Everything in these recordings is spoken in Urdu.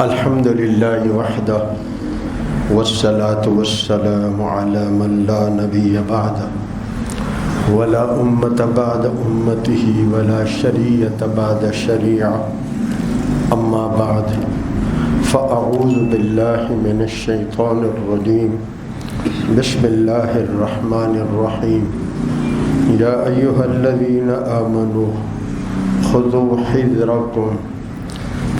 الحمد لله وحده والصلاة والسلام على من لا نبي بعده ولا أمة بعد أمته ولا شريعة بعد شريعة أما بعد فأعوذ بالله من الشيطان الرجيم بسم الله الرحمن الرحيم يا أيها الذين آمنوا خذوا حذركم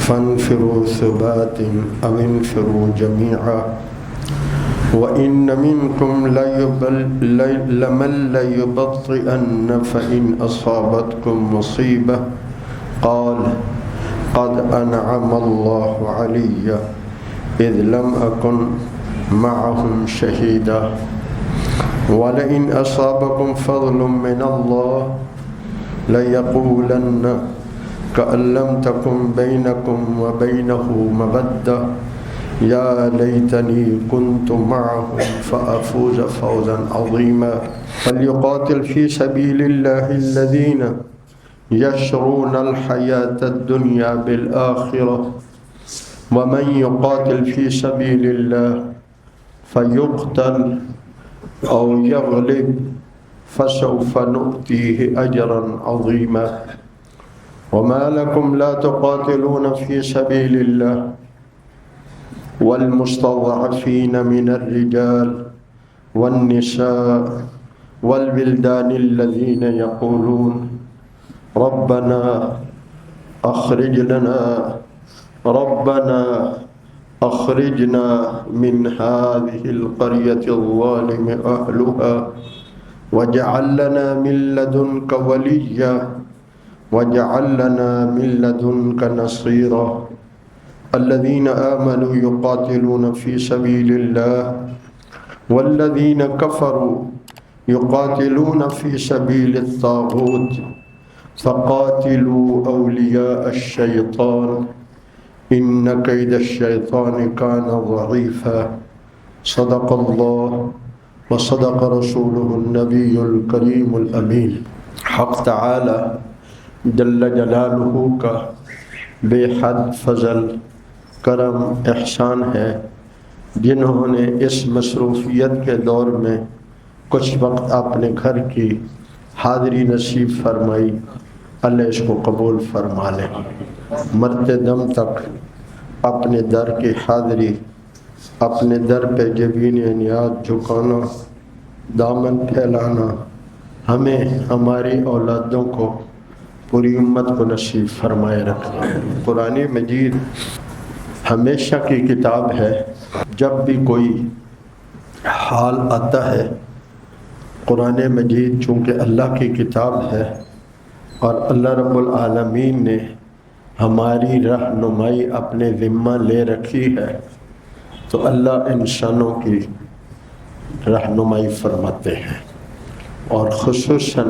فانفروا ثبات أو انفروا جميعا وإن منكم لمن ليبطئن فإن أصابتكم مصيبة قال قد أنعم الله علي إذ لم أكن معهم شهيدا ولئن أصابكم فضل من الله ليقولن كأن لم تكن بينكم وبينه مودة يا ليتني كنت معهم فأفوز فوزا عظيما فليقاتل في سبيل الله الذين يشرون الحياة الدنيا بالآخرة ومن يقاتل في سبيل الله فيقتل أو يغلب فسوف نؤتيه أجرا عظيما وما لكم لا تقاتلون في سبيل الله والمستضعفين من الرجال والنساء والولدان الذين يقولون ربنا أخرجنا من هذه القرية الظالم أهلها واجعل لنا من لدنك وليا واجعل لنا من لدنك نصيرا الذين آمنوا يقاتلون في سبيل الله والذين كفروا يقاتلون في سبيل الطاغوت فقاتلوا أولياء الشيطان إن كيد الشيطان كان ضعيفا صدق الله وصدق رسوله النبي الكريم الأمين حق تعالى جل جلالہ کا بے حد فضل کرم احسان ہے جنہوں نے اس مصروفیت کے دور میں کچھ وقت اپنے گھر کی حاضری نصیب فرمائی۔ اللہ اس کو قبول فرما لے، مرتے دم تک اپنے در کی حاضری، اپنے در پہ جبین نیاز جھکانا، دامن پھیلانا ہمیں ہماری اولادوں کو پوری امت کو نصیب فرمائے رکھنا۔ قرآن مجید ہمیشہ کی کتاب ہے، جب بھی کوئی حال آتا ہے قرآن مجید چونکہ اللہ کی کتاب ہے اور اللہ رب العالمین نے ہماری رہنمائی اپنے ذمہ لے رکھی ہے تو اللہ انسانوں کی رہنمائی فرماتے ہیں اور خصوصاً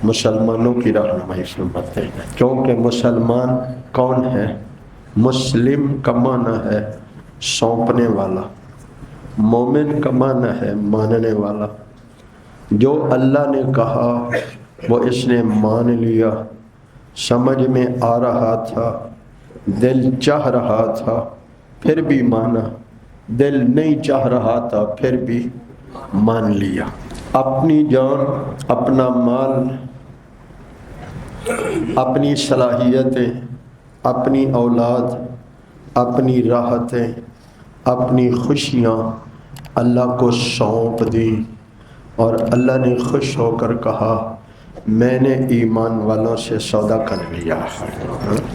مسلمانوں کی رہنمائی فرماتے ہیں، کیونکہ مسلمان کون ہے؟ مسلم کا معنی ہے سونپنے والا، مومن کا معنی ہے ماننے والا۔ جو اللہ نے کہا وہ اس نے مان لیا، سمجھ میں آ رہا تھا، دل چاہ رہا تھا پھر بھی مانا، دل نہیں چاہ رہا تھا پھر بھی مان لیا۔ اپنی جان، اپنا مال، اپنی صلاحیتیں، اپنی اولاد، اپنی راحتیں، اپنی خوشیاں اللہ کو سونپ دی اور اللہ نے خوش ہو کر کہا میں نے ایمان والوں سے سودا کر لیا۔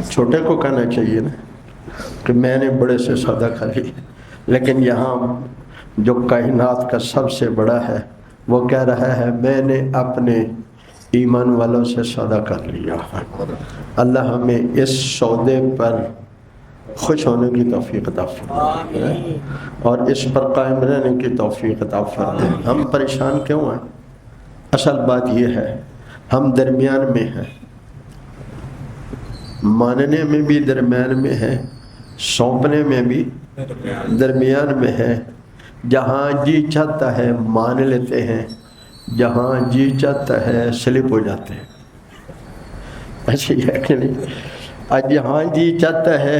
چھوٹے کو کہنا چاہیے نا کہ میں نے بڑے سے سودا کر لیا، لیکن یہاں جو کائنات کا سب سے بڑا ہے وہ کہہ رہا ہے میں نے اپنے ایمان والوں سے سودا کر لیا۔ اللہ ہمیں اس سودے پر خوش ہونے کی توفیق عطا فرمائے اور اس پر قائم رہنے کی توفیق عطا فرمائے۔ ہم پریشان کیوں ہیں؟ اصل بات یہ ہے ہم درمیان میں ہیں، ماننے میں بھی درمیان میں ہیں، سونپنے میں بھی درمیان میں ہیں۔ جہاں جی چاہتا ہے مان لیتے ہیں، جہاں جی چاہتا ہے سلپ ہو جاتے ہیں۔ ایسے ہی ہے کہ نہیں؟ جہاں جی چاہتا ہے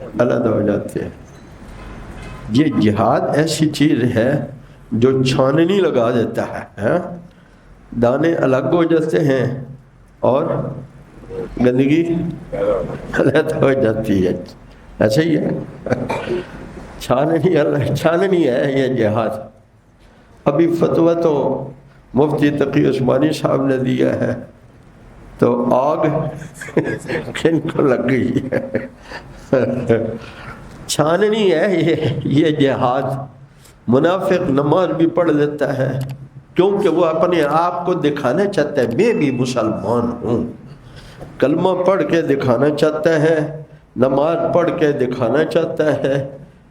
علیحدہ ہو جاتے ہیں۔ یہ جہاد ایسی چیز ہے جو چھاننی لگا دیتا ہے، دانے الگ ہو جاتے ہیں اور گندگی علیحدہ ہو جاتی ہے۔ ایسا ہی ہے، چھاننی ہے یہ جہاد۔ ابھی فتویٰ تو مفتی تقی عثمانی صاحب نے دیا ہے، تو آگ کن کو لگ گئی ہے؟ چھاننی ہے یہ جہاد۔ منافق نماز بھی پڑھ لیتا ہے کیونکہ وہ اپنے آپ کو دکھانا چاہتا ہے میں بھی مسلمان ہوں، کلمہ پڑھ کے دکھانا چاہتا ہے، نماز پڑھ کے دکھانا چاہتا ہے،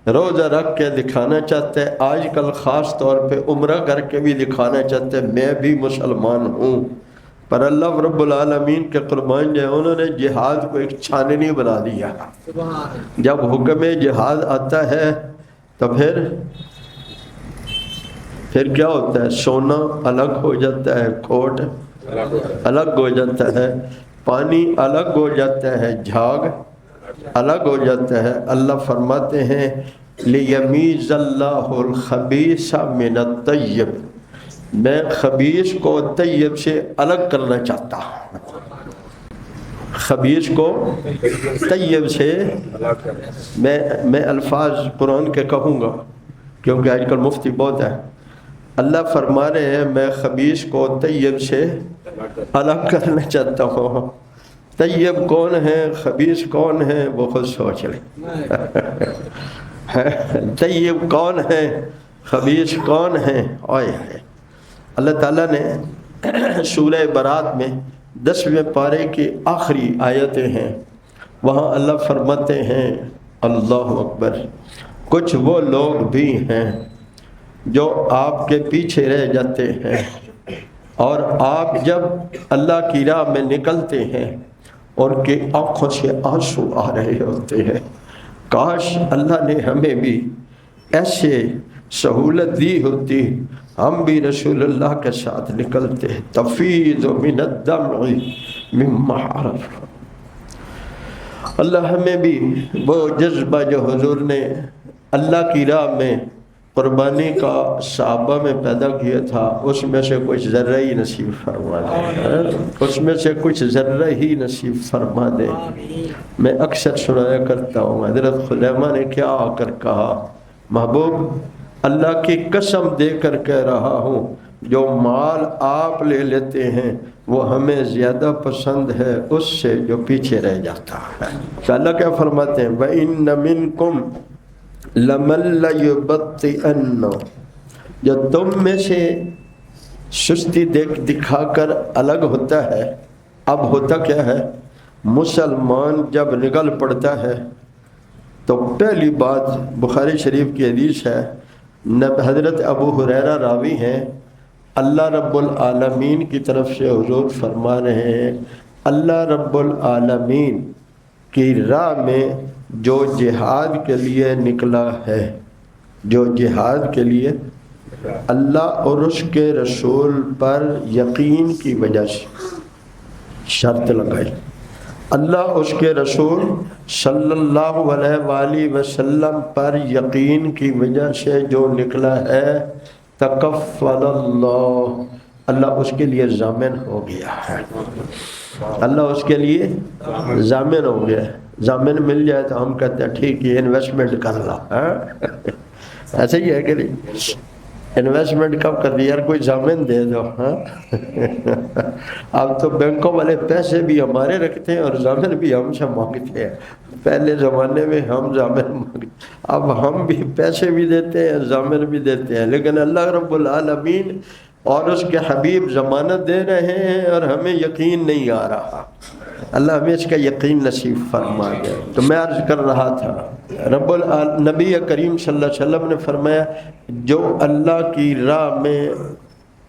روزہ رکھ کے دکھانا چاہتا ہے، آج کل خاص طور پہ عمرہ کر کے بھی دکھانا چاہتا ہے میں بھی مسلمان ہوں۔ پر اللہ رب العالمین کے قربان جو ہے انہوں نے جہاد کو ایک چھاننی بنا دیا۔ جب حکم جہاد آتا ہے تو پھر کیا ہوتا ہے؟ سونا الگ ہو جاتا ہے، کوٹ الگ ہو جاتا ہے، پانی الگ ہو جاتا ہے، جھاگ الگ ہو جاتا ہے۔ اللہ فرماتے ہیں لِيَمِيزَ اللَّهُ الْخَبِيثَ مِنَ الطَّيِّبِ، میں خبیث کو طیب سے الگ کرنا چاہتا ہوں۔ خبیث کو طیب سے میں الفاظ قرآن کے کہوں گا کیونکہ آج کل مفتی بہت ہے۔ اللہ فرما رہے ہیں میں خبیث کو طیب سے الگ کرنا چاہتا ہوں۔ طیب کون ہے، خبیث کون ہے، وہ خود سوچ لیں۔ طیب کون ہے، خبیث کون ہے؟ آئے اللہ تعالیٰ نے سورہ برات میں 10ویں پارے کی آخری آیتیں ہیں، وہاں اللہ فرماتے ہیں اللہ اکبر، کچھ وہ لوگ بھی ہیں جو آپ کے پیچھے رہ جاتے ہیں اور آپ جب اللہ کی راہ میں نکلتے ہیں ان کی آنکھوں سے آنسو آ رہے ہوتے ہیں۔ کاش اللہ نے ہمیں بھی ایسے سہولت دی ہوتی، ہم بھی رسول اللہ کے ساتھ نکلتے، تفیض من الدمع مما عرف۔ اللہ ہمیں بھی وہ جذبہ جو حضور نے اللہ کی راہ میں قربانی کا صحابہ میں پیدا کیا تھا اس میں سے کچھ ذرہ ہی نصیب فرما دے، اس میں سے کچھ ذرہ ہی نصیب فرما دے۔ میں اکثر سنایا کرتا ہوں حضرت خزیمہ نے کیا آ کر کہا، محبوب اللہ کی قسم دے کر کہہ رہا ہوں جو مال آپ لے لیتے ہیں وہ ہمیں زیادہ پسند ہے اس سے جو پیچھے رہ جاتا ہے۔ تو اللہ کیا فرماتے ہیں وَإِنَّ مِنْكُمْ لَمَن لَيُبَطِّئَنَّ، جو تم میں سے سستی دکھا کر الگ ہوتا ہے۔ اب ہوتا کیا ہے؟ مسلمان جب نکل پڑتا ہے تو پہلی بات بخاری شریف کی حدیث ہے، حضرت ابو ہریرہ راوی ہیں، اللہ رب العالمین کی طرف سے حضور فرما رہے ہیں اللہ رب العالمین کی راہ میں جو جہاد کے لیے نکلا ہے، جو جہاد کے لیے اللہ اور اس کے رسول پر یقین کی وجہ سے شرط لگائی، اللہ اس کے رسول صلی اللہ علیہ وآلہ وسلم پر یقین کی وجہ سے جو نکلا ہے، تکفل اللہ، اللہ اس کے لیے ضامن ہو گیا ہے، اللہ اس کے لیے ضامن ہو گیا ہے۔ ضامن مل جائے تو ہم کہتے ہیں ٹھیک ہے انویسٹمنٹ کر لا، ایسے ہی ہے کہ نہیں؟ انویسٹمنٹ کب کر دی یار، کوئی ضامن دے دو۔ اب تو بینکوں والے پیسے بھی ہمارے رکھتے ہیں اور ضامن بھی ہم سے مانگتے ہیں۔ پہلے زمانے میں ہم ضامن مانگتے، اب ہم بھی پیسے بھی دیتے ہیں ضامن بھی دیتے ہیں، لیکن اللہ رب العالمین اور اس کے حبیب ضمانت دے رہے ہیں اور ہمیں یقین نہیں آ رہا۔ اللہ ہمیں اس کا یقین نصیب فرما دے۔ تو میں عرض کر رہا تھا نبی کریم صلی اللہ علیہ وسلم نے فرمایا جو اللہ کی راہ میں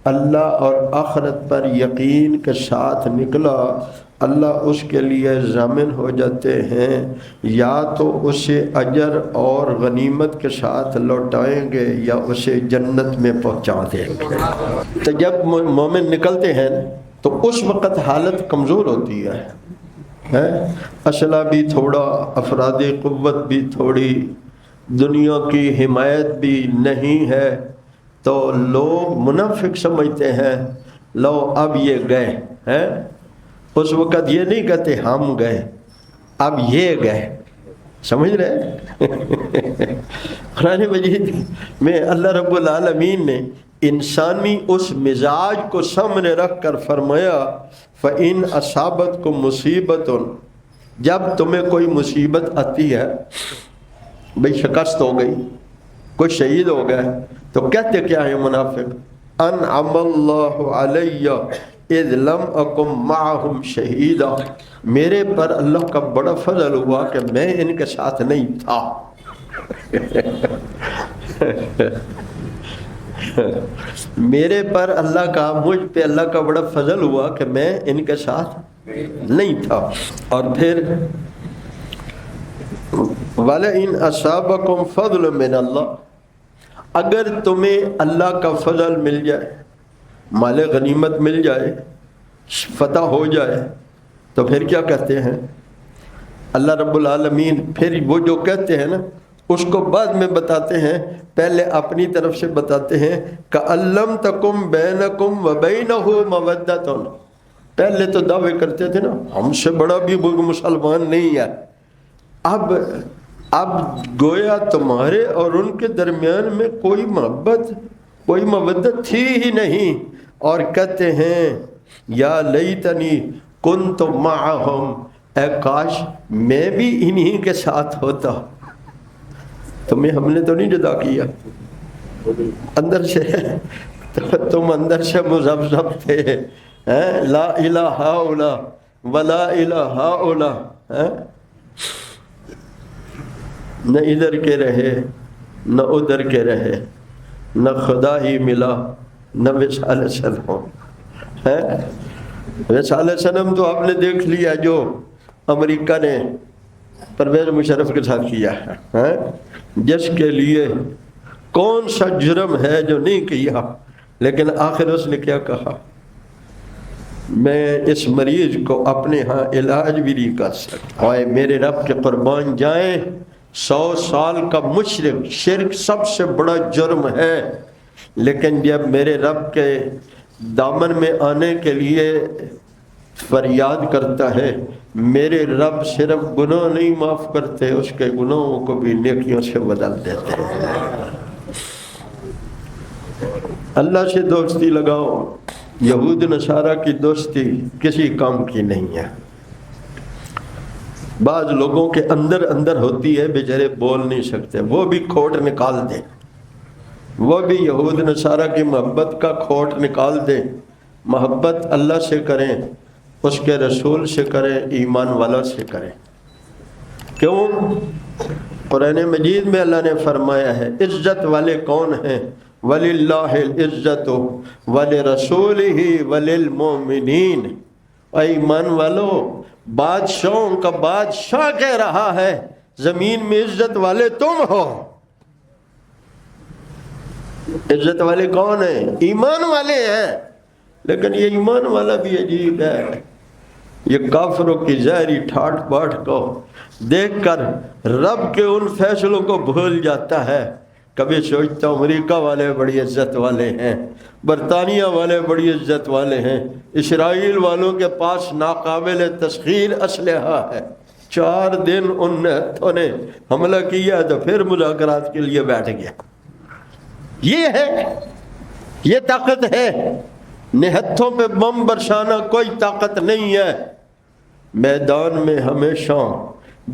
اللہ اور آخرت پر یقین کے ساتھ نکلا، اللہ اس کے لیے ضامن ہو جاتے ہیں، یا تو اسے اجر اور غنیمت کے ساتھ لوٹائیں گے یا اسے جنت میں پہنچا دیں گے۔ تو جب مومن نکلتے ہیں تو اس وقت حالت کمزور ہوتی ہے، ہے، اسلحہ بھی تھوڑا، افرادی قوت بھی تھوڑی، دنیا کی حمایت بھی نہیں ہے، تو لوگ منافق سمجھتے ہیں لو اب یہ گئے ہیں۔ اس وقت یہ نہیں کہتے ہم گئے، اب یہ گئے، سمجھ رہے؟ قرآن مجید میں اللہ رب العالمین نے انسانی اس مزاج کو سامنے رکھ کر فرمایا فَإِنْ أَصَابَتْكُمْ مُصِيبَةٌ، جب تمہیں کوئی مصیبت آتی ہے، بھئی شکست ہو گئی، کوئی شہید ہو گئے، تو کہتے کیا ہے منافق؟ انعم اللہ علیہ اذ لم اکم معہم شہیدا، میرے پر اللہ کا بڑا فضل ہوا کہ میں ان کے ساتھ نہیں تھا۔ میرے پر اللہ کا، مجھ پہ اللہ کا بڑا فضل ہوا کہ میں ان کے ساتھ نہیں تھا۔ اور پھر وَلَئِنْ أَصَابَكُمْ فَضْلٌ مِّنَ اللَّهِ، اگر تمہیں اللہ کا فضل مل جائے، مال غنیمت مل جائے، فتح ہو جائے، تو پھر کیا کہتے ہیں اللہ رب العالمین؟ پھر وہ جو کہتے ہیں نا اس کو بعد میں بتاتے ہیں، پہلے اپنی طرف سے بتاتے ہیں كَأَن لَّمْ تَكُن بَيْنَكُمْ وَبَيْنَهُ مَوَدَّةٌ، پہلے تو دعوے کرتے تھے نا ہم سے بڑا بھی مسلمان نہیں ہے، اب گویا تمہارے اور ان کے درمیان میں کوئی محبت، کوئی مودت تھی ہی نہیں، اور کہتے ہیں یا لیتنی کنت معہم، اے کاش میں بھی انہی کے ساتھ ہوتا۔ تمہیں ہم نے تو نہیں جدا کیا، اندر سے تم اندر سے مذبذب تھے، لا الہ ہؤلاء ولا الہ ہؤلاء، نہ ادھر کے رہے نہ ادھر کے رہے، نہ خدا ہی ملا نہ وصال سنم ہے۔ وصال سنم تو آپ نے دیکھ لیا جو امریکہ نے پرویز مشرف کے ساتھ کیا ہے، جس کے لیے کون سا جرم ہے جو نہیں کیا، لیکن آخر اس نے کیا کہا؟ میں اس مریض کو اپنے ہاں علاج بھی نہیں کر سکتا، اور میرے رب کے قربان جائیں 100 سال کا مشرک، شرک سب سے بڑا جرم ہے، لیکن جب میرے رب کے دامن میں آنے کے لیے فریاد کرتا ہے، میرے رب صرف گناہ نہیں معاف کرتے، اس کے گناہوں کو بھی نیکیوں سے بدل دیتے ہیں۔ اللہ سے دوستی لگاؤ، یہود نصارہ کی دوستی کسی کام کی نہیں ہے۔ بعض لوگوں کے اندر ہوتی ہے، بیچارے بول نہیں سکتے، وہ بھی کھوٹ نکال دیں، وہ بھی یہود نصارہ کی محبت کا کھوٹ نکال دیں، محبت اللہ سے کریں، اس کے رسول سے کریں، ایمان والا سے کریں۔ کیوں؟ قرآن مجید میں اللہ نے فرمایا ہے عزت والے کون ہیں؟ وَلِلَّهِ الْعِزَّةُ وَلِرَسُولِهِ وَلِلْمُؤْمِنِينَ، اے ایمان والو، بادشاہوں کا بادشاہ کہہ رہا ہے زمین میں عزت والے تم ہو۔ عزت والے کون ہیں؟ ایمان والے ہیں، لیکن یہ ایمان والا بھی عجیب ہے، یہ کافروں کی ظاہری ٹھاٹ باٹ کو دیکھ کر رب کے ان فیصلوں کو بھول جاتا ہے۔ کبھی سوچتا ہوں امریکہ والے بڑی عزت والے ہیں، برطانیہ والے بڑی عزت والے ہیں، اسرائیل والوں کے پاس ناقابل تسخیر اسلحہ ہے، 4 دن ان نے حملہ کیا تو پھر مذاکرات کے لیے بیٹھ گیا۔ یہ ہے، یہ طاقت ہے، نہتھوں پہ بم برسانا کوئی طاقت نہیں ہے۔ میدان میں ہمیشہ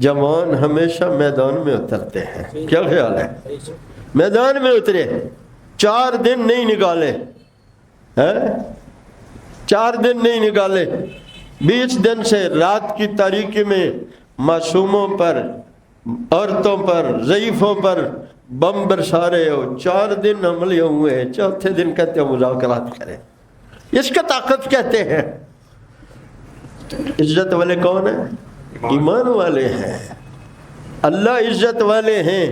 جوان ہمیشہ میدان میں اترتے ہیں، کیا خیال ہے؟ میدان میں اترے، 4 دن نہیں نکالے، 4 دن نہیں نکالے، 20 دن سے رات کی تاریکی میں معصوموں پر، عورتوں پر، ضعیفوں پر بم برسا رہے ہو، 4 دن حملے ہوئے ہیں، 4تھے دن کہتے ہیں مذاکرات کریں، اس کا طاقت کہتے ہیں۔ عزت والے کون ہیں؟ ایمان والے ہیں، اللہ عزت والے ہیں،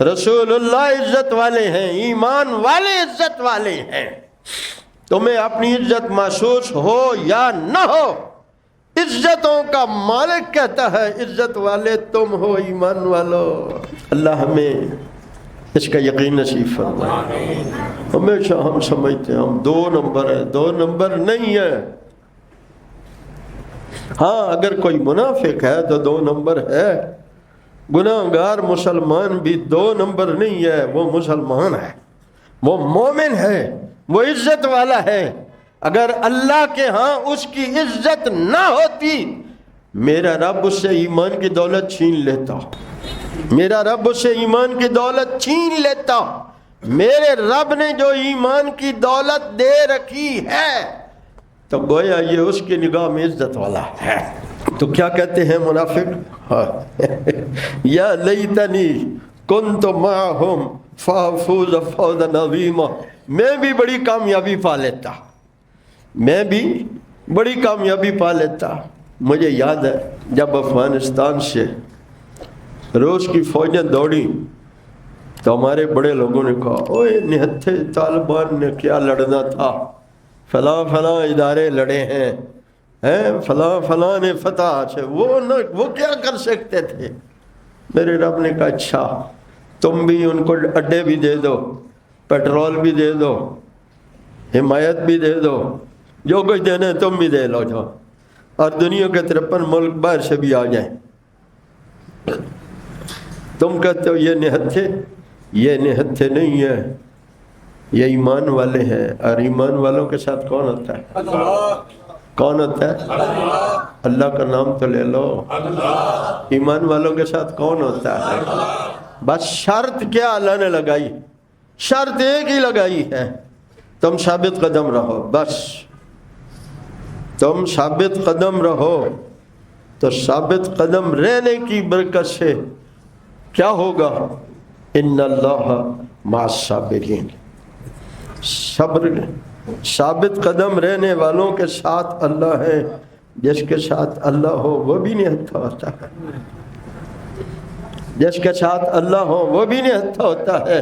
رسول اللہ عزت والے ہیں، ایمان والے عزت والے ہیں۔ تمہیں اپنی عزت محسوس ہو یا نہ ہو، عزتوں کا مالک کہتا ہے عزت والے تم ہو ایمان والو۔ اللہ ہمیں اس کا یقین نصیب فرمائے۔ ہمیشہ ہم سمجھتے ہیں ہم 2 نمبر ہے، 2 نمبر نہیں ہے۔ ہاں اگر کوئی منافق ہے تو 2 نمبر ہے، گناہگار مسلمان بھی 2 نمبر نہیں ہے، وہ مسلمان ہے، وہ مومن ہے، وہ عزت والا ہے۔ اگر اللہ کے ہاں اس کی عزت نہ ہوتی، میرا رب اس سے ایمان کی دولت چھین لیتا، میرا رب اس سے ایمان کی دولت چھین لیتا۔ میرے رب نے جو ایمان کی دولت دے رکھی ہے تو گویا یہ اس کی نگاہ میں عزت والا ہے۔ تو کیا کہتے ہیں منافق؟ یا لیتنی کنت معہم فافوز فوزا عظیما، میں بھی بڑی کامیابی پا لیتا، میں بھی بڑی کامیابی پا لیتا۔ مجھے یاد ہے جب افغانستان سے روس کی فوجیں دوڑی تو ہمارے بڑے لوگوں نے کہا اوے نہتھے طالبان نے کیا لڑنا تھا، فلاں فلاں ادارے لڑے ہیں، فلاں فلاں نے فتح سے، وہ کیا کر سکتے تھے۔ میرے رب نے کہا اچھا تم بھی ان کو اڈے بھی دے دو، پیٹرول بھی دے دو، حمایت بھی دے دو، جو کچھ دینا ہے تم بھی دے لو جاؤ، اور دنیا کے 53 ملک باہر سے بھی آ جائیں۔ تم کہتے ہو یہ نہتھے، یہ نہتھے نہیں ہے، یہ ایمان والے ہیں۔ اور ایمان والوں کے ساتھ کون ہوتا ہے؟ اللہ۔ کون ہوتا ہے؟ اللہ۔ اللہ کا نام تو لے لو۔ اللہ۔ ایمان والوں کے ساتھ کون ہوتا ہے؟ اللہ۔ بس شرط کیا اللہ نے لگائی؟ شرط ایک ہی لگائی ہے، تم ثابت قدم رہو، بس تم ثابت قدم رہو۔ تو ثابت قدم رہنے کی برکت سے کیا ہوگا؟ ان اللہ مع الصابرین، صبر، ثابت قدم رہنے والوں کے ساتھ اللہ ہے۔ جس کے ساتھ اللہ ہو وہ بھی نہتھا ہوتا ہے، جس کے ساتھ اللہ ہو وہ بھی نہتھا ہوتا ہے۔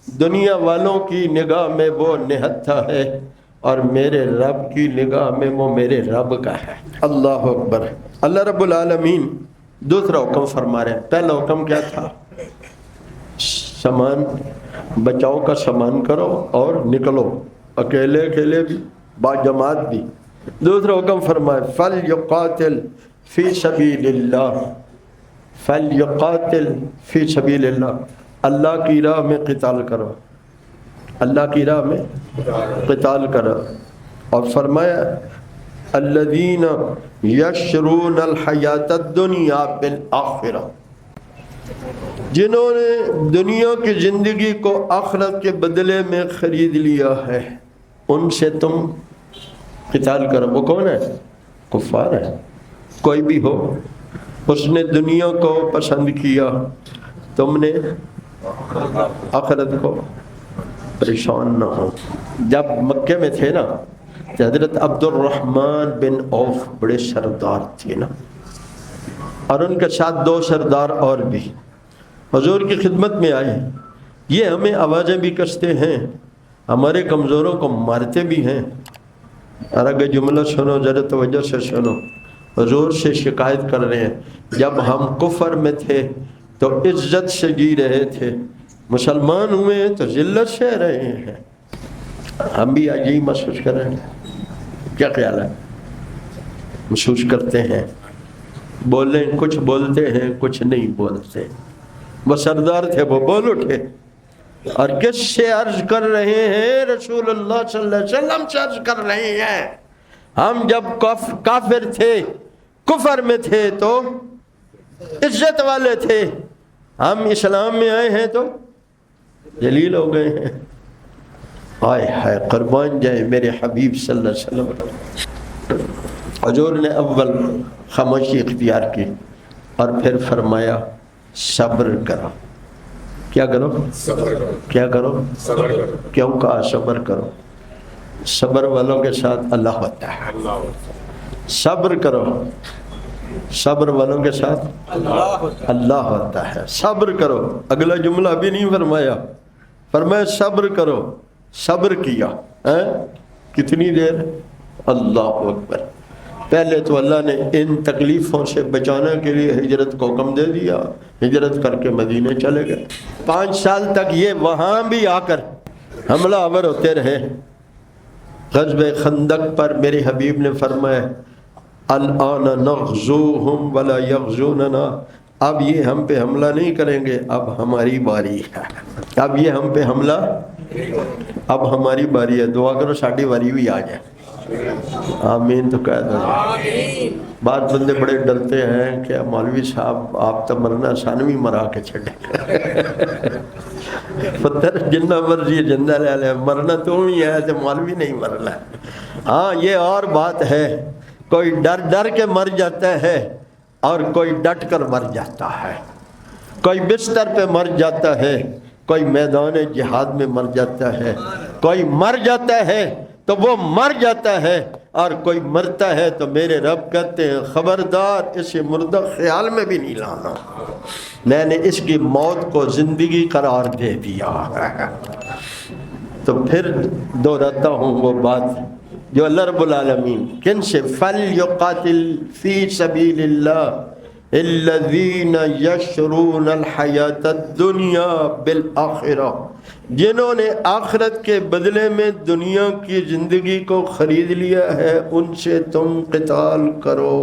دنیا والوں کی نگاہ میں وہ نہتھا ہے اور میرے رب کی نگاہ میں وہ میرے رب کا ہے۔ اللہ اکبر۔ اللہ رب العالمین دوسرا حکم فرما رہے ہیں۔ پہلا حکم کیا تھا؟ سامان بچاؤ کا سامان کرو اور نکلو، اکیلے اکیلے بھی با جماعت بھی۔ دوسرا حکم فرمائے فَلْيُقَاتِلْ فِي سَبِيلِ اللَّهِ، فَلْيُقَاتِلْ فِي سَبِيلِ اللَّهِ، اللہ کی راہ میں قتال کرو، اللہ کی راہ میں قتال کرو۔ اور فرمایا الذین یشرون الحیات الدنیا بالآخرہ، جنہوں نے دنیا کی زندگی کو آخرت کے بدلے میں خرید لیا ہے، ان سے تم قتال کرو۔ وہ کون ہے؟ کفار ہے۔ کوئی بھی ہو، اس نے دنیا کو پسند کیا، تم نے آخرت کو، پریشان نہ ہو۔ جب مکے میں تھے نا تو حضرت عبد الرحمن بن عوف بڑے سردار تھے نا، اور ان کے ساتھ 2 سردار اور بھی حضور کی خدمت میں آئے۔ یہ ہمیں آوازیں بھی کستے ہیں، ہمارے کمزوروں کو مارتے بھی ہیں۔ اور اگر جملہ سنو ذرا توجہ سے سنو، حضور سے شکایت کر رہے ہیں جب ہم کفر میں تھے تو عزت سے جی رہے تھے، مسلمان ہوئے تو ذلت سے رہے ہیں۔ ہم بھی آج یہی محسوس کر رہے ہیں، کیا خیال ہے؟ محسوس کرتے ہیں، بولیں کچھ بولتے ہیں کچھ نہیں بولتے۔ وہ سردار تھے، وہ بول اٹھے اور کس سے عرض کر رہے ہیں؟ رسول اللہ صلی اللہ علیہ وسلم سے عرض کر رہے ہیں۔ ہم جب کافر تھے، کفر میں تھے تو عزت والے تھے، ہم اسلام میں آئے ہیں تو ذلیل ہو گئے ہیں۔ ہائے ہائے، قربان جائے میرے حبیب صلی اللہ علیہ وسلم۔ حضور نے اول خاموشی اختیار کی اور پھر فرمایا صبر کرو۔ کیا کرو؟ صبر کرو۔ کیا کرو؟ صبر کرو۔ کیوں کہا صبر کرو؟ صبر والوں کے ساتھ اللہ ہوتا ہے۔ صبر کرو، صبر والوں کے ساتھ اللہ ہوتا ہے۔ صبر کرو۔ اگلا جملہ بھی نہیں فرمایا، فرمایا صبر کرو۔ صبر کیا کتنی دیر؟ اللہ اکبر، پہلے تو اللہ نے ان تکلیفوں سے بچانے کے لیے ہجرت کو حکم دے دیا، ہجرت کر کے مدینے چلے گئے۔ 5 سال تک یہ وہاں بھی آ کر حملہ آور ہوتے رہے۔ غزوہ خندق پر میرے حبیب نے فرمایا الآن نغزوہم ولا یغزوننا، اب یہ ہم پہ حملہ نہیں کریں گے، اب ہماری باری ہے، اب یہ ہم پہ حملہ، اب ہماری باری ہے۔ دعا کرو ساڑھی باری بھی آ جائے۔ آمین تو کہہ دو۔ بعض بندے بڑے ڈرتے ہیں کہ مولوی صاحب آپ تو مرنا سانوی مرا کے چھڑے پتر جنہ مرضی جندہ لے لے، مرنا تو ہی ہے تو مولوی نہیں مرنا۔ ہاں یہ اور بات ہے، کوئی ڈر ڈر کے مر جاتا ہے اور کوئی ڈٹ کر مر جاتا ہے، کوئی بستر پہ مر جاتا ہے، کوئی میدان جہاد میں مر جاتا ہے، کوئی مر جاتا ہے تو وہ مر جاتا ہے، اور کوئی مرتا ہے تو میرے رب کہتے ہیں خبردار اسے مردہ خیال میں بھی نہیں لانا، میں نے اس کی موت کو زندگی قرار دے دیا ہے۔ تو پھر دہراتا ہوں وہ بات جو اللہ رب العالمین کن سے فَلْيُقَاتِلْ فِي سَبِيلِ اللَّهِ الَّذِينَ يَشْرُونَ الْحَيَاةَ الدُّنْيَا بِالْآخِرَةِ، جنہوں نے آخرت کے بدلے میں دنیا کی زندگی کو خرید لیا ہے ان سے تم قتال کرو۔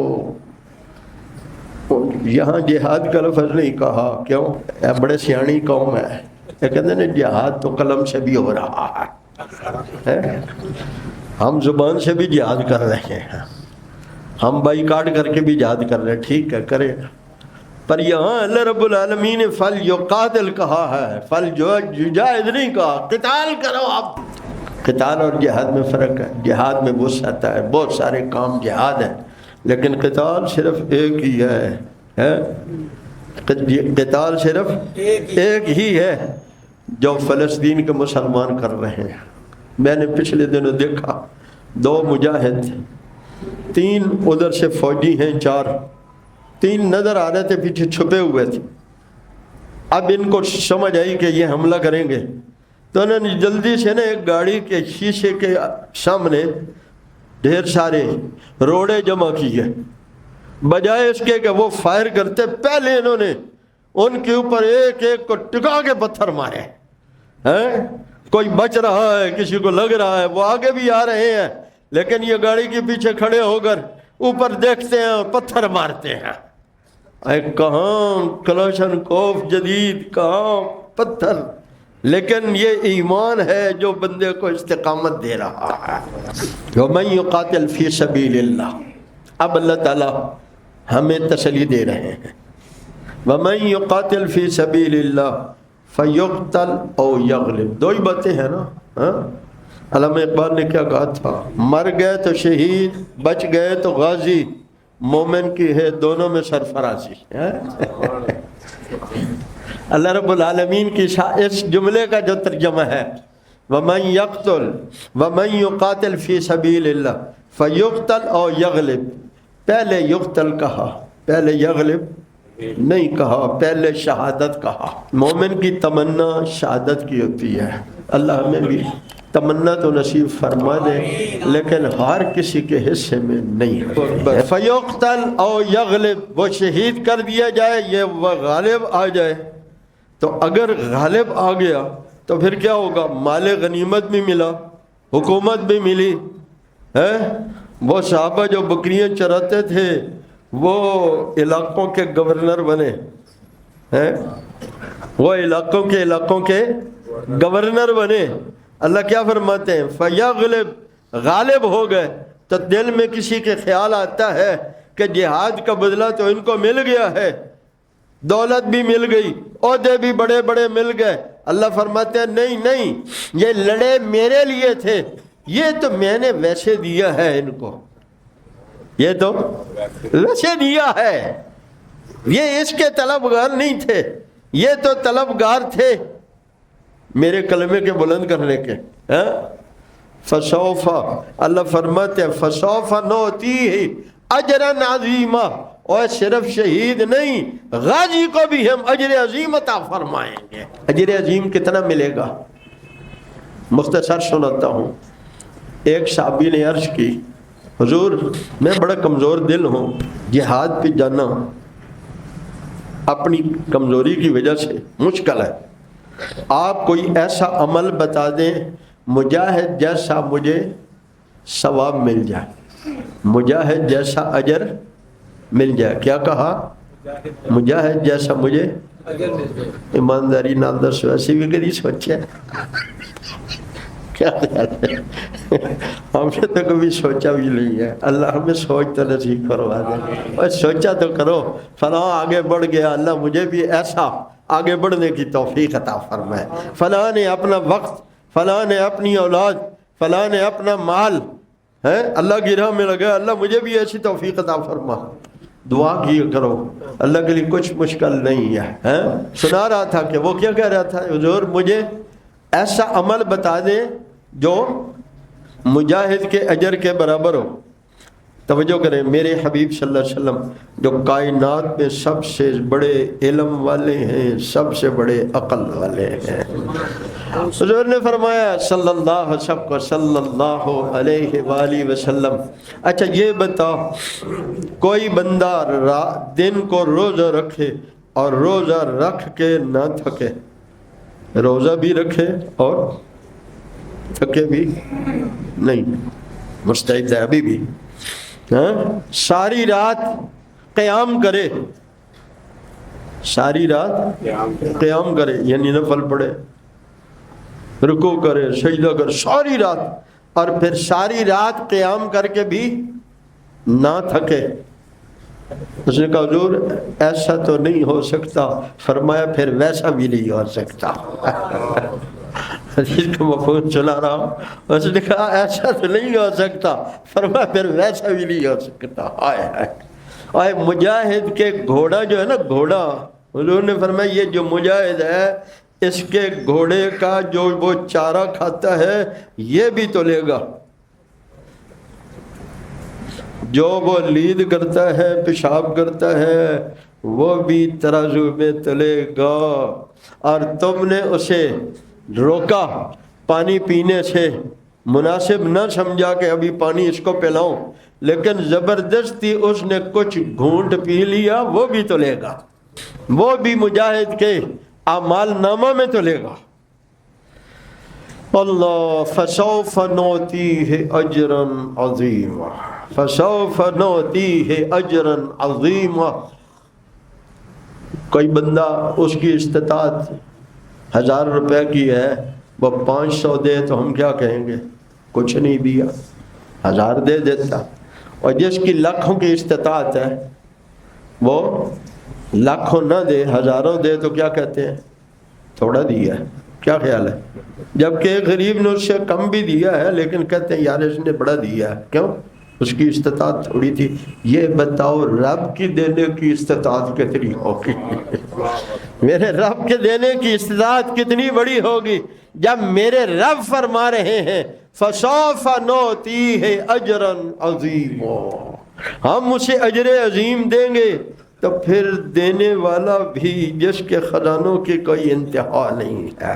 یہاں جہاد کا لفظ نہیں کہا، کیوں؟ یہ بڑے سیانی قوم ہے، یہ کہتے ہیں جہاد تو قلم سے بھی ہو رہا ہے، ہم زبان سے بھی جہاد کر رہے ہیں، ہم بائیکاٹ کر کے بھی جہاد کر رہے ہیں، ٹھیک ہے کریں، پر یہاں اللہ رب العالمین نے فَلْيُقَاتِلْ کہا ہے، فَلْيُجَاہِدْ نہیں کہا، قتال کرو۔ آپ قتال اور جہاد میں فرق ہے، جہاد میں وسعت ہے، بہت سارے کام جہاد ہیں، لیکن قتال صرف ایک ہی ہے، قتال صرف ایک ہی ہے جو فلسطین کے مسلمان کر رہے ہیں۔ میں نے پچھلے دنوں دیکھا 2 مجاہد، 3 ادھر سے فوجی ہیں، 4 نظر آ رہے تھے پیچھے چھپے ہوئے تھے۔ اب ان کو سمجھ آئی کہ یہ حملہ کریں گے تو انہوں نے جلدی سے نا ایک گاڑی کے شیشے کے سامنے ڈھیر سارے روڑے جمع کیے، بجائے اس کے کہ وہ فائر کرتے پہلے انہوں نے ان کے اوپر ایک ایک کو ٹکا کے پتھر مارے ہیں۔ کوئی بچ رہا ہے، کسی کو لگ رہا ہے، وہ آگے بھی آ رہے ہیں، لیکن یہ گاڑی کے پیچھے کھڑے ہو کر اوپر دیکھتے ہیں اور پتھر مارتے ہیں۔ اے کہاں کلاشن کوف جدید، کہاں پتھر، لیکن یہ ایمان ہے جو بندے کو استقامت دے رہا ہے۔ وَمَن يُقَاتِلْ فِي سَبِيلِ اللَّهِ، اب اللہ تعالیٰ ہمیں تسلی دے رہے ہیں، وَمَن يُقَاتِلْ فِي سَبِيلِ اللَّهِ فَيُقْتَلْ أَوْ يَغْلِبْ، 2 ہی باتیں ہیں نا۔ علامہ اقبال نے کیا کہا تھا، مر گئے تو شہید، بچ گئے تو غازی، مومن کی ہے دونوں میں سرفرازی۔ اللہ رب العالمین کی اس جملے کا جو ترجمہ ہے وَمَن يَقْتُلْ وَمَن يُقَاتِلْ فِي سَبِيلِ اللَّهِ فَيُقْتَلْ أَوْ يَغْلِبْ، پہلے یقتل کہا، پہلے یغلب نہیں کہا، پہلے شہادت کہا۔ مومن کی تمنا شہادت کی ہوتی ہے، اللہ ہمیں بھی تمنا تو نصیب فرما دے، لیکن ہر کسی کے حصے میں نہیں ہے۔ فَيُقْتَلْ أَوْ يَغْلِبْ، وہ شہید کر دیا جائے، یہ وہ غالب آ جائے۔ تو اگر غالب آ گیا تو پھر کیا ہوگا، مال غنیمت بھی ملا، حکومت بھی ملی ہے۔ وہ صحابہ جو بکریاں چراتے تھے وہ علاقوں کے گورنر بنے ہیں، وہ علاقوں کے گورنر بنے۔ اللہ کیا فرماتے ہیں، فَيَغْلِبْ، غالب ہو گئے تو دل میں کسی کے خیال آتا ہے کہ جہاد کا بدلہ تو ان کو مل گیا ہے، دولت بھی مل گئی، عہدے بھی بڑے بڑے مل گئے۔ اللہ فرماتے ہیں نہیں، یہ لڑے میرے لیے تھے، یہ تو میں نے ویسے دیا ہے ان کو، یہ تو ویسے دیا ہے، یہ اس کے طلبگار نہیں تھے، یہ تو طلبگار تھے میرے کلمے کے بلند کرنے کے۔ فَسَوْفَ، اللہ فرماتے ہیں فَسَوْفَ نُؤْتِيهِ أَجْرًا عَظِيمًا، اور صرف شہید نہیں، غازی کو بھی ہم اجر عظیم عطا فرمائیں گے۔ اجر عظیم کتنا ملے گا، مختصر سناتا ہوں۔ ایک صحابی نے عرض کی حضور میں بڑا کمزور دل ہوں، جہاد پہ جانا اپنی کمزوری کی وجہ سے مشکل ہے، آپ کوئی ایسا عمل بتا دیں مجاہد جیسا مجھے ثواب مل جائے، مجاہد جیسا اجر مل جائے۔ کیا کہا؟ مجاہد جیسا مجھے ایمانداری نال دس، ویسے بھی کبھی سوچا کیا خیال ہے؟ ہم نے تو کبھی سوچا بھی نہیں ہے۔ اللہ ہمیں سوچ تو نصیب کروا دے، اور سوچا تو کرو فلاں آگے بڑھ گیا، اللہ مجھے بھی ایسا آگے بڑھنے کی توفیق عطا فرمائے۔ فلاں نے اپنا وقت، فلاں نے اپنی اولاد، فلاں نے اپنا مال ہے اللہ کی راہ میں لگا، اللہ مجھے بھی ایسی توفیق عطا فرما۔ دعا کیا کرو، اللہ کے لیے کچھ مشکل نہیں ہے۔ سنا رہا تھا کہ وہ کیا کہہ رہا تھا، حضور مجھے ایسا عمل بتا دیں جو مجاہد کے اجر کے برابر ہو۔ توجہ کریں، میرے حبیب صلی اللہ علیہ وسلم جو کائنات میں سب سے بڑے علم والے ہیں، سب سے بڑے عقل والے ہیں، حضور نے فرمایا صلی اللہ علیہ وآلہ وسلم، اچھا یہ بتاؤ کوئی بندہ دن کو روزہ رکھے اور روزہ رکھ کے نہ تھکے، روزہ بھی رکھے اور تھکے بھی نہیں، مستعد ہے ابھی بھی، ساری رات قیام کرے، ساری رات قیام کرے یعنی نفل پڑھے، رکوع کرے، سجدہ کرے ساری رات، اور پھر ساری رات قیام کر کے بھی نہ تھکے۔ اس نے کہا حضور ایسا تو نہیں ہو سکتا، فرمایا پھر ویسا بھی نہیں ہو سکتا۔ حدیث کا مفہوم چلا رہا ہوں، اس نے کہا ایسا تو نہیں ہو سکتا، فرمایا پھر ویسا بھی نہیں ہو سکتا۔ آئے مجاہد کے گھوڑا جو ہے نا، گھوڑا حضور نے فرمایا یہ جو مجاہد ہے اس کے گھوڑے کا جو وہ چارہ کھاتا ہے یہ بھی تو لے گا، جو وہ لید کرتا ہے، پیشاب کرتا ہے، وہ بھی ترازو میں تلے گا۔ اور تم نے اسے روکا پانی پینے سے، مناسب نہ سمجھا کہ ابھی پانی اس کو پلاؤں، لیکن زبردستی اس نے کچھ گھونٹ پی لیا، وہ بھی تو لے گا، وہ بھی مجاہد کے اعمال نامہ میں تو لے گا۔ اللہ فسوف نؤتیہ اجرا عظیما، فسوف نؤتیہ اجرا عظیما۔ کوئی بندہ اس کی استطاعت 1000 روپے کی ہے، وہ 500 دے تو ہم کیا کہیں گے؟ کچھ نہیں دیا، 1000 دے دیتا۔ اور جس کی لاکھوں کی استطاعت ہے وہ لاکھوں نہ دے، ہزاروں دے تو کیا کہتے ہیں؟ تھوڑا دیا ہے۔ کیا خیال ہے؟ جبکہ غریب نے اس سے کم بھی دیا ہے لیکن کہتے ہیں یار اس نے بڑا دیا ہے، کیوں؟ اس کی استطاعت تھوڑی تھی۔ یہ بتاؤ رب کی دینے کی استطاعت کتنی ہوگی؟ میرے رب کے دینے کی استطاعت کتنی بڑی ہوگی جب میرے رب فرما رہے ہیں فَسَوْفَ نُؤْتِيهِ أَجْرًا عَظِيمًا، ہم اسے اجر عظیم دیں گے۔ تو پھر دینے والا بھی جس کے خزانوں کی کوئی انتہا نہیں ہے،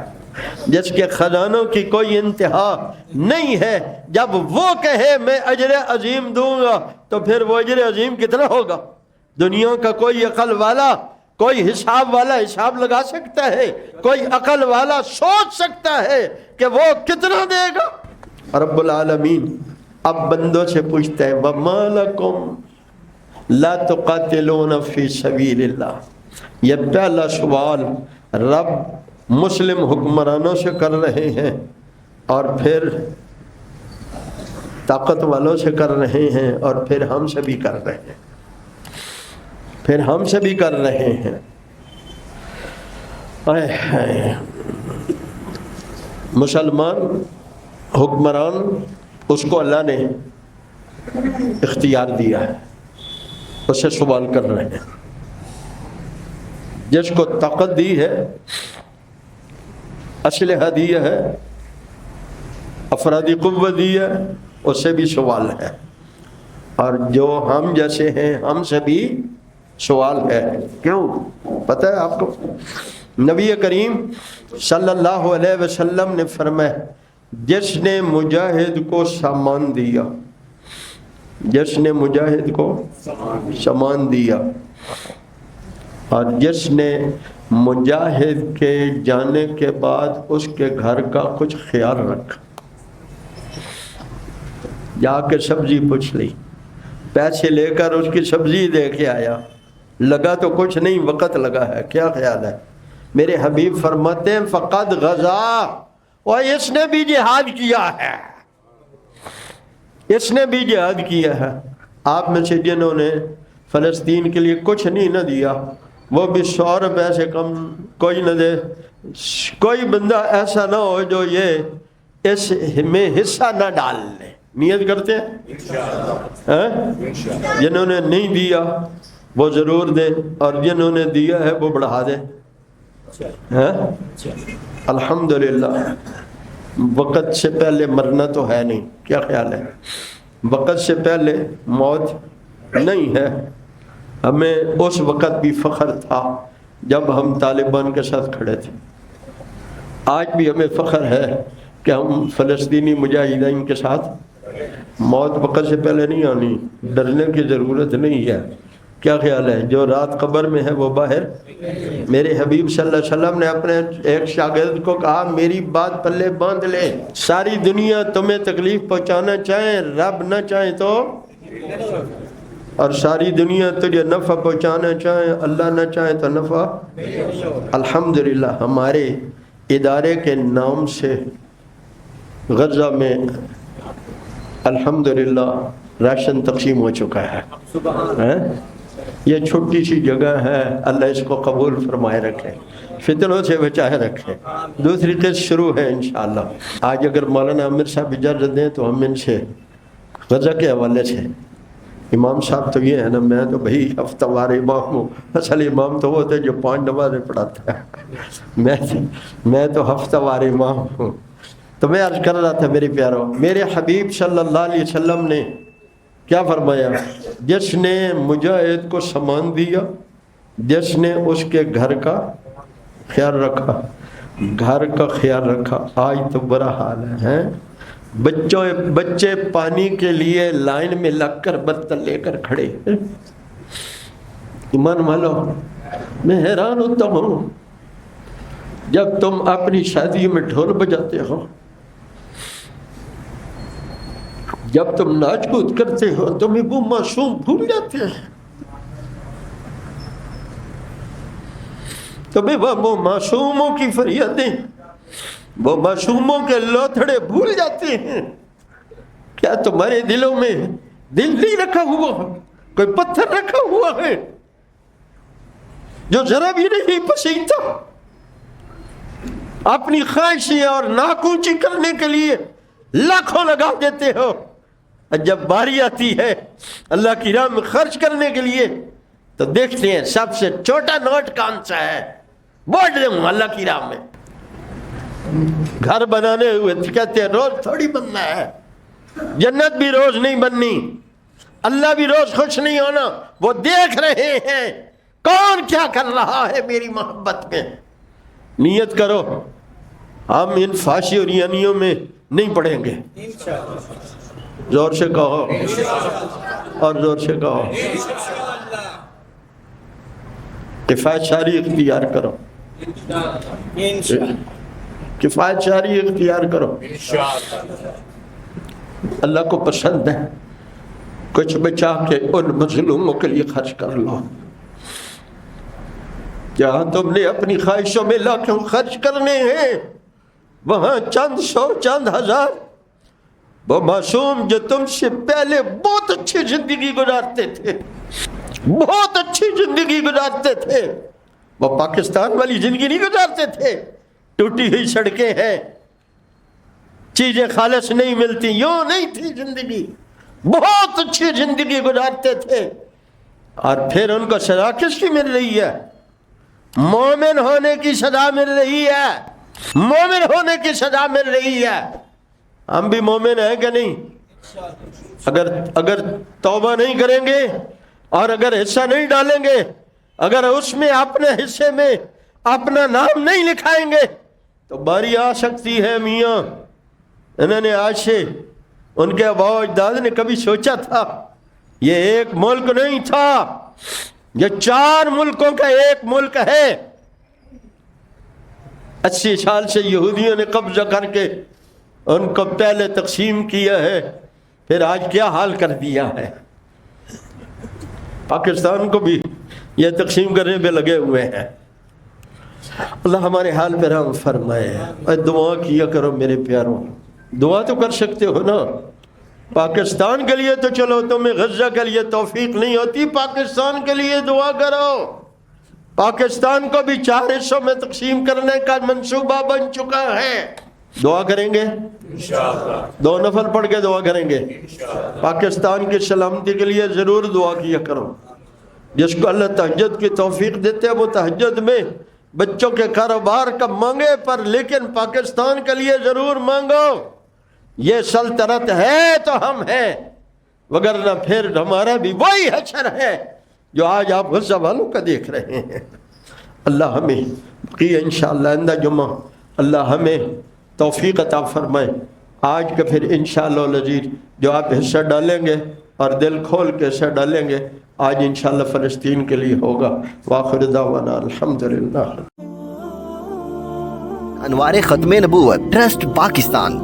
جس کے خزانوں کی کوئی انتہا نہیں ہے، جب وہ کہے میں اجر عظیم دوں گا تو پھر وہ اجر عظیم کتنا ہوگا؟ دنیا کا کوئی عقل والا، کوئی حساب والا حساب لگا سکتا ہے؟ کوئی عقل والا سوچ سکتا ہے کہ وہ کتنا دے گا؟ رب العالمین اب بندوں سے پوچھتا ہے وَمَا لَكُمْ لا تقاتلون فی سبیل اللہ۔ یہ پہلا سوال رب مسلم حکمرانوں سے کر رہے ہیں اور پھر طاقت والوں سے کر رہے ہیں اور پھر ہم سے بھی کر رہے ہیں، پھر ہم سے بھی کر رہے ہیں۔ مسلمان حکمران اس کو اللہ نے اختیار دیا ہے، اس سے سوال کر رہے ہیں۔ جس کو طاقت دی ہے، اسلحہ دیا ہے، افرادی قوت دی ہے، اس سے بھی سوال ہے، اور جو ہم جیسے ہیں ہم سے بھی سوال ہے۔ کیوں؟ پتہ ہے آپ کو؟ نبی کریم صلی اللہ علیہ وسلم نے فرمایا جس نے مجاہد کو سامان دیا، جس نے مجاہد کو سامان دیا اور جس نے مجاہد کے جانے کے بعد اس کے گھر کا کچھ خیال رکھا، جا کے سبزی پوچھ لی، پیسے لے کر اس کی سبزی دے کے آیا، لگا تو کچھ نہیں، وقت لگا ہے، کیا خیال ہے؟ میرے حبیب فرماتے ہیں فقد غزا، اور اس نے بھی جہاد کیا ہے، اس نے بھی جہاد کیا ہے۔ آپ میں سے جنہوں نے فلسطین کے لیے کچھ نہیں نہ دیا، وہ بھی 100 روپے سے کم کوئی نہ دے۔ کوئی بندہ ایسا نہ ہو جو یہ اس میں حصہ نہ ڈال لے۔ نیت کرتے ہیں جنہوں نے نہیں دیا وہ ضرور دے، اور جنہوں نے دیا ہے وہ بڑھا دے۔ الحمدللہ وقت سے پہلے مرنا تو ہے نہیں، کیا خیال ہے؟ وقت سے پہلے موت نہیں ہے۔ ہمیں اس وقت بھی فخر تھا جب ہم طالبان کے ساتھ کھڑے تھے، آج بھی ہمیں فخر ہے کہ ہم فلسطینی مجاہدین کے ساتھ۔ موت وقت سے پہلے نہیں آنی، ڈرنے کی ضرورت نہیں ہے، کیا خیال ہے؟ جو رات قبر میں ہے وہ باہر۔ میرے حبیب صلی اللہ علیہ وسلم نے اپنے ایک شاگرد کو کہا میری بات پلے باندھ لے، ساری دنیا تمہیں تکلیف پہنچانا چاہے، رب نہ چاہے تو، اور ساری دنیا تجھے نفع پہنچانا چاہے، اللہ نہ چاہے تو نفع۔ الحمدللہ ہمارے ادارے کے نام سے غزہ میں الحمدللہ راشن تقسیم ہو چکا ہے۔ یہ چھوٹی سی جگہ ہے، اللہ اس کو قبول فرمائے رکھے، فتنوں سے بچائے رکھے۔ دوسری قسط شروع ہے انشاءاللہ۔ آج اگر مولانا عامر صاحب اجازت دیں تو ہم ان سے غزہ کے حوالے سے، امام صاحب تو یہ ہے نا، میں تو بھئی ہفتہ وار امام ہوں، اصل امام تو وہ ہوتا ہے جو 5 نمازیں پڑھاتا ہے، میں تو ہفتہ وار امام ہوں۔ تو میں عرض کر رہا تھا میرے پیاروں، میرے حبیب صلی اللہ علیہ وسلم نے کیا فرمایا؟ جس نے مجاہد کو سامان دیا، جس نے اس کے گھر کا خیال رکھا، گھر کا خیال رکھا۔ آج تو برا حال ہے، بچے پانی کے لیے لائن میں لگ کر برتن لے کر کھڑے۔ ایمان والو میں حیران ہوتا ہوں، جب تم اپنی شادی میں ڈھول بجاتے ہو، جب تم ناچ کود کرتے ہو، تمہیں وہ معصوم بھول جاتے ہیں، تمہیں وہ معصوموں کی فریادیں، وہ معصوموں کے لوتھڑے بھول جاتے ہیں۔ کیا تمہارے دلوں میں دل نہیں رکھا ہوا، کوئی پتھر رکھا ہوا ہے جو ذرا بھی نہیں پسیتا؟ اپنی خواہشیں اور ناک اونچی کرنے کے لیے لاکھوں لگا دیتے ہو، جب باری آتی ہے اللہ کی راہ میں خرچ کرنے کے لیے تو دیکھتے ہیں سب سے چھوٹا نوٹ کون سا ہے، بوٹ دوں اللہ کی راہ میں۔ گھر بنانے ہوئے کہتے ہیں روز تھوڑی بننا ہے، جنت بھی روز نہیں بننی، اللہ بھی روز خوش نہیں ہونا۔ وہ دیکھ رہے ہیں کون کیا کر رہا ہے میری محبت میں۔ نیت کرو ہم ان فحاشی اور یعنیوں میں نہیں پڑیں گے، زور سے کہو اور زور سے کہو، کفایت شاری اختیار کرو، کفایت شاری اختیار کرو، اللہ کو پسند ہے۔ کچھ بچا کے ان مظلوموں کے لیے خرچ کر لو، جہاں تم نے اپنی خواہشوں میں لاکھوں خرچ کرنے ہیں، وہاں چند سو چند ہزار وہ معصوم جو تم سے پہلے بہت اچھی زندگی گزارتے تھے، بہت اچھی زندگی گزارتے تھے، وہ پاکستان والی زندگی نہیں گزارتے تھے، ٹوٹی ہوئی سڑکیں ہیں، چیزیں خالص نہیں ملتی، یوں نہیں تھی زندگی، بہت اچھی زندگی گزارتے تھے۔ اور پھر ان کو سزا کس کی مل رہی ہے؟ مومن ہونے کی سزا مل رہی ہے، مومن ہونے کی سزا مل رہی ہے۔ ہم بھی مومن ہیں کہ نہیں؟ اگر توبہ نہیں کریں گے اور اگر حصہ نہیں ڈالیں گے، اگر اس میں اپنے حصے میں اپنا نام نہیں لکھائیں گے تو باری آ سکتی ہے میاں۔ انہوں نے آج سے، ان کے آباء و اجداد نے کبھی سوچا تھا یہ ایک ملک نہیں تھا، یہ 4 ملکوں کا ایک ملک ہے۔ 80 سال سے یہودیوں نے قبضہ کر کے ان کو پہلے تقسیم کیا ہے، پھر آج کیا حال کر دیا ہے۔ پاکستان کو بھی یہ تقسیم کرنے پہ لگے ہوئے ہیں۔ اللہ ہمارے حال پہ رحم فرمائے۔ اور دعا کیا کرو میرے پیاروں، دعا تو کر سکتے ہو نا۔ پاکستان کے لیے تو چلو تمہیں غزہ کے لیے توفیق نہیں ہوتی، پاکستان کے لیے دعا کرو۔ پاکستان کو بھی 4 حصوں میں تقسیم کرنے کا منصوبہ بن چکا ہے۔ دعا کریں گے انشاءاللہ، 2 نفل پڑھ کے دعا کریں گے پاکستان کی سلامتی کے لیے۔ ضرور دعا کیا کرو۔ جس کو اللہ تہجد کی توفیق دیتے ہیں وہ تہجد میں بچوں کے کاروبار کا مانگے، پر لیکن پاکستان کے لیے ضرور مانگو۔ یہ سلطنت ہے تو ہم ہیں، وگرنہ پھر ہمارا بھی وہی حشر ہے جو آج آپ غزہ والوں کا دیکھ رہے ہیں۔ اللہ ہمیں بقیہ انشاءاللہ آئندہ جمعہ اللہ ہمیں توفیق عطا فرمائے۔ آج کا پھر انشاءاللہ العزیز جو آپ حصہ ڈالیں گے اور دل کھول کے حصہ ڈالیں گے، آج انشاءاللہ فلسطین کے لیے ہوگا۔ وآخر دعوانا الحمدللہ۔ انوار ختم نبوت ٹرسٹ پاکستان